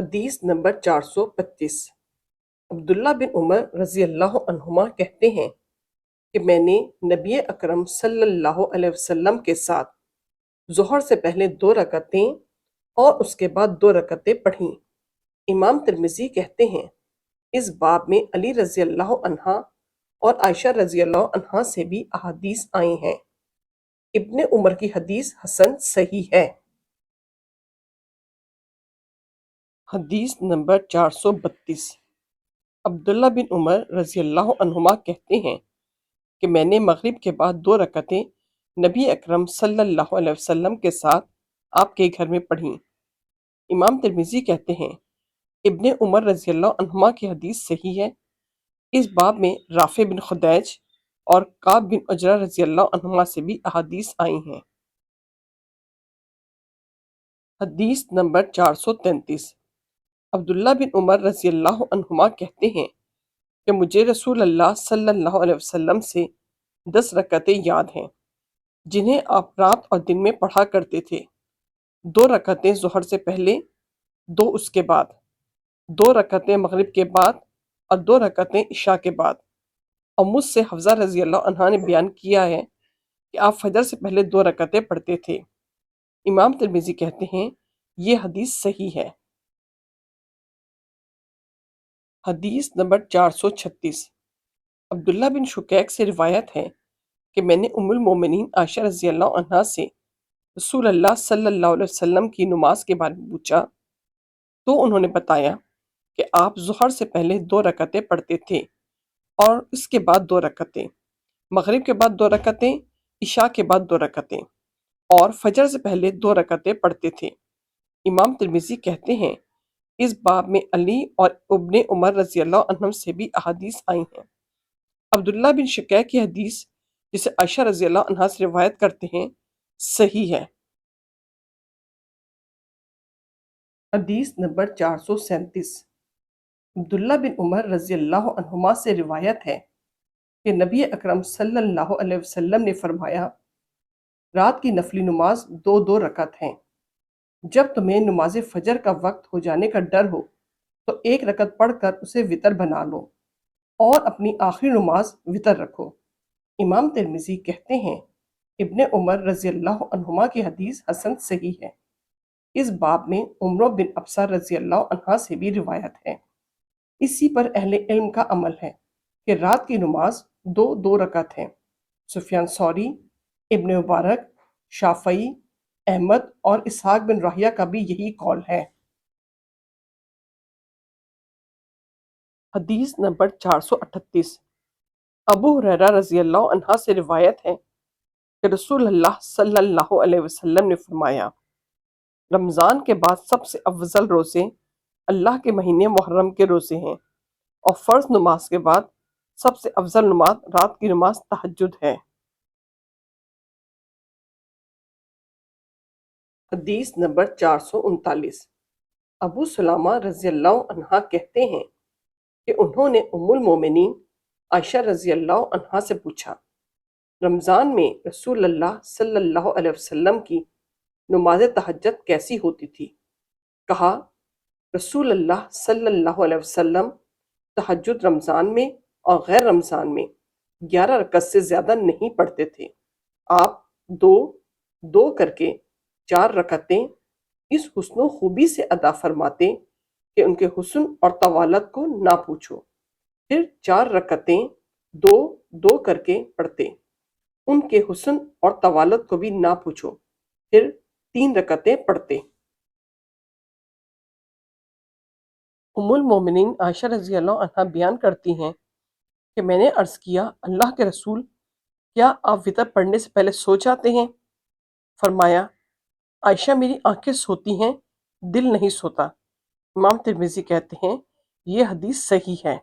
حدیث نمبر 425۔ عبداللہ بن عمر رضی اللہ عنہما کہتے ہیں کہ میں نے نبی اکرم صلی اللہ علیہ وسلم کے ساتھ ظہر سے پہلے 2 رکعتیں اور اس کے بعد 2 رکعتیں پڑھیں۔ امام ترمذی کہتے ہیں اس باب میں علی رضی اللہ عنہ اور عائشہ رضی اللہ عنہا سے بھی احادیث آئی ہیں۔ ابن عمر کی حدیث حسن صحیح ہے۔ حدیث نمبر 432۔ عبداللہ بن عمر رضی اللہ عنہما کہتے ہیں کہ میں نے مغرب کے بعد 2 رکعتیں نبی اکرم صلی اللہ علیہ وسلم کے ساتھ آپ کے گھر میں پڑھیں۔ امام ترمذی کہتے ہیں ابن عمر رضی اللہ عنہما کی حدیث صحیح ہے۔ اس باب میں رافع بن خدیج اور کعب بن عجرہ رضی اللہ عنہما سے بھی احادیث آئی ہیں۔ حدیث نمبر 433۔ عبداللہ بن عمر رضی اللہ عنہما کہتے ہیں کہ مجھے رسول اللہ صلی اللہ علیہ وسلم سے 10 رکعتیں یاد ہیں جنہیں آپ رات اور دن میں پڑھا کرتے تھے۔ 2 رکعتیں ظہر سے پہلے، 2 اس کے بعد، 2 رکعتیں مغرب کے بعد اور 2 رکعتیں عشاء کے بعد۔ اور مجھ سے حفصہ رضی اللہ عنہا نے بیان کیا ہے کہ آپ فجر سے پہلے 2 رکعتیں پڑھتے تھے۔ امام ترمذی کہتے ہیں یہ حدیث صحیح ہے۔ حدیث نمبر 436۔ عبداللہ بن شقیق سے روایت ہے کہ میں نے ام المومنین عائشہ رضی اللہ عنہا سے رسول اللہ صلی اللہ علیہ وسلم کی نماز کے بارے میں پوچھا تو انہوں نے بتایا کہ آپ ظہر سے پہلے 2 رکعتیں پڑھتے تھے اور اس کے بعد 2 رکعتیں، مغرب کے بعد 2 رکعتیں، عشاء کے بعد 2 رکعتیں اور فجر سے پہلے 2 رکعتیں پڑھتے تھے۔ امام ترمذی کہتے ہیں اس باب میں علی اور ابن عمر رضی اللہ عنہم سے بھی احادیث آئی ہیں۔ عبداللہ بن شقیق کی حدیث جسے عائشہ رضی اللہ عنہا سے روایت کرتے ہیں صحیح ہے۔ حدیث نمبر 437۔ عبداللہ بن عمر رضی اللہ عنہما سے روایت ہے کہ نبی اکرم صلی اللہ علیہ وسلم نے فرمایا رات کی نفلی نماز 2 رکعت ہیں۔ جب تمہیں نماز فجر کا وقت ہو جانے کا ڈر ہو تو 1 رکعت پڑھ کر اسے وتر بنا لو اور اپنی آخری نماز وتر رکھو۔ امام ترمذی کہتے ہیں ابن عمر رضی اللہ عنہما کی حدیث حسن صحیح ہے۔ اس باب میں عمرو بن ابصہ رضی اللہ عنہا سے بھی روایت ہے۔ اسی پر اہل علم کا عمل ہے کہ رات کی نماز 2 رکعت ہیں۔ سفیان ثوری، ابن مبارک، شافعی، احمد اور اسحاق بن راہیہ کا بھی یہی قول ہے۔ حدیث نمبر 438۔ ابو ہریرہ رضی اللہ عنہ سے روایت ہے کہ رسول اللہ صلی اللہ علیہ وسلم نے فرمایا رمضان کے بعد سب سے افضل روزے اللہ کے مہینے محرم کے روزے ہیں اور فرض نماز کے بعد سب سے افضل نماز رات کی نماز تہجد ہے۔ حدیث نمبر 439۔ ابو سلامہ رضی اللہ عنہ کہتے ہیں کہ انہوں نے ام المومنین عائشہ رضی اللہ عنہا سے پوچھا رمضان میں رسول اللہ صلی اللہ علیہ وسلم کی نماز تہجد کیسی ہوتی تھی؟ کہا رسول اللہ صلی اللہ علیہ وسلم تہجد رمضان میں اور غیر رمضان میں 11 رکعت سے زیادہ نہیں پڑھتے تھے۔ آپ 2 کر کے 4 رکعتیں اس حسن و خوبی سے ادا فرماتے کہ ان کے حسن اور طوالت کو نہ پوچھو، پھر 4 رکعتیں 2 کر کے پڑھتے، ان کے حسن اور طوالت کو بھی نہ پوچھو، پھر 3 رکعتیں پڑھتے۔ ام المومنین عائشہ رضی اللہ عنہا بیان کرتی ہیں کہ میں نے عرض کیا اللہ کے رسول کیا آپ وتر پڑھنے سے پہلے سو جاتے ہیں؟ فرمایا عائشہ میری آنکھیں سوتی ہیں، دل نہیں سوتا۔ امام ترمذی کہتے ہیں یہ حدیث صحیح ہے۔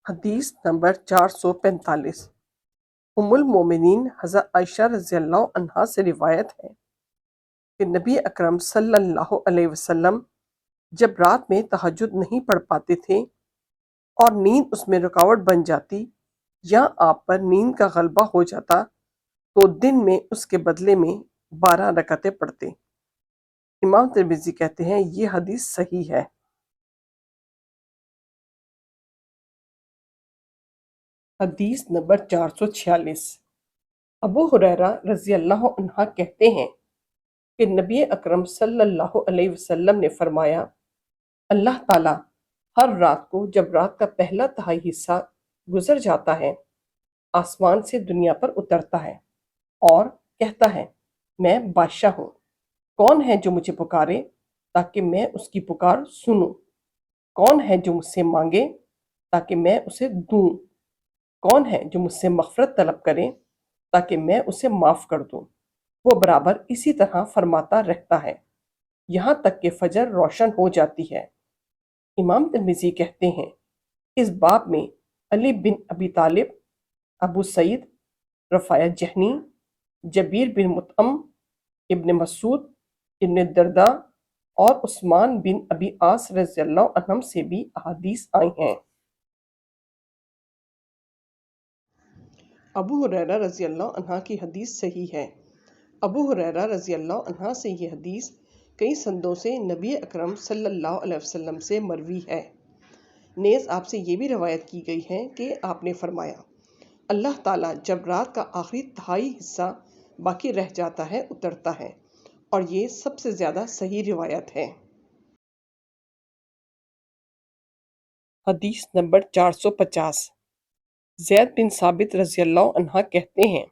حدیث نمبر 445۔ ام المومنین حضرت عائشہ رضی اللہ عنہا سے روایت ہے کہ نبی اکرم صلی اللہ علیہ وسلم جب رات میں تہجد نہیں پڑھ پاتے تھے اور نیند اس میں رکاوٹ بن جاتی یا آپ پر نیند کا غلبہ ہو جاتا تو دن میں اس کے بدلے میں 12 رکعتیں پڑھتے۔ امام ترمذی کہتے ہیں یہ حدیث صحیح ہے۔ حدیث نمبر 446۔ ابو ہریرہ رضی اللہ عنہ کہتے ہیں کہ نبی اکرم صلی اللہ علیہ وسلم نے فرمایا، اللہ تعالیٰ ہر رات کو جب رات کا پہلا تہائی حصہ گزر جاتا ہے، آسمان سے دنیا پر اترتا ہے اور کہتا ہے، میں بادشاہ ہوں، کون ہے جو مجھے پکارے تاکہ میں اس کی پکار سنوں؟ کون ہے جو مجھ سے مانگے تاکہ میں اسے دوں؟ کون ہے جو مجھ سے مغفرت طلب کرے تاکہ میں اسے معاف کر دوں؟ وہ برابر اسی طرح فرماتا رہتا ہے یہاں تک کہ فجر روشن ہو جاتی ہے۔ امام ترمذی کہتے ہیں اس باب میں علی بن ابی طالب، ابو سعید رفاع جہنی، جبیر بن مطعم، ابن مسعود، ابن درداء اور عثمان بن ابی عاص رضی اللہ عنہم سے بھی احادیث آئی ہیں۔ ابو ہریرہ رضی اللہ عنہ کی حدیث صحیح ہے۔ ابو ہریرہ رضی اللہ عنہ سے یہ حدیث کئی سندوں سے نبی اکرم صلی اللہ علیہ وسلم سے مروی ہے۔ نیز آپ سے یہ بھی روایت کی گئی ہے کہ آپ نے فرمایا، اللہ تعالیٰ جب رات کا آخری تہائی حصہ باقی رہ جاتا ہے اترتا ہے، اور یہ سب سے زیادہ صحیح روایت ہے۔ حدیث نمبر 450۔ زید بن ثابت رضی اللہ عنہ کہتے ہیں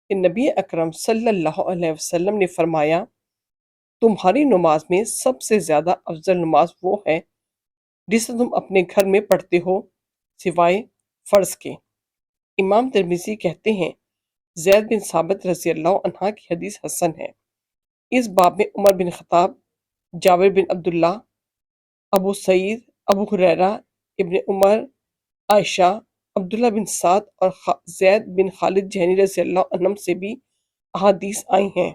کہ نبی اکرم صلی اللہ علیہ وسلم نے فرمایا، تمہاری نماز میں سب سے زیادہ افضل نماز وہ ہے جسے تم اپنے گھر میں پڑھتے ہو سوائے فرض کے۔ امام ترمذی کہتے ہیں زید بن ثابت رضی اللہ عنہ کی حدیث حسن ہے۔ اس باب میں عمر بن خطاب، جابر بن عبداللہ، ابو سعید، ابو ہریرہ، ابن عمر، عائشہ، عبداللہ بن سعد اور زید بن خالد جہنی رضی اللہ عنہم سے بھی احادیث آئی ہیں۔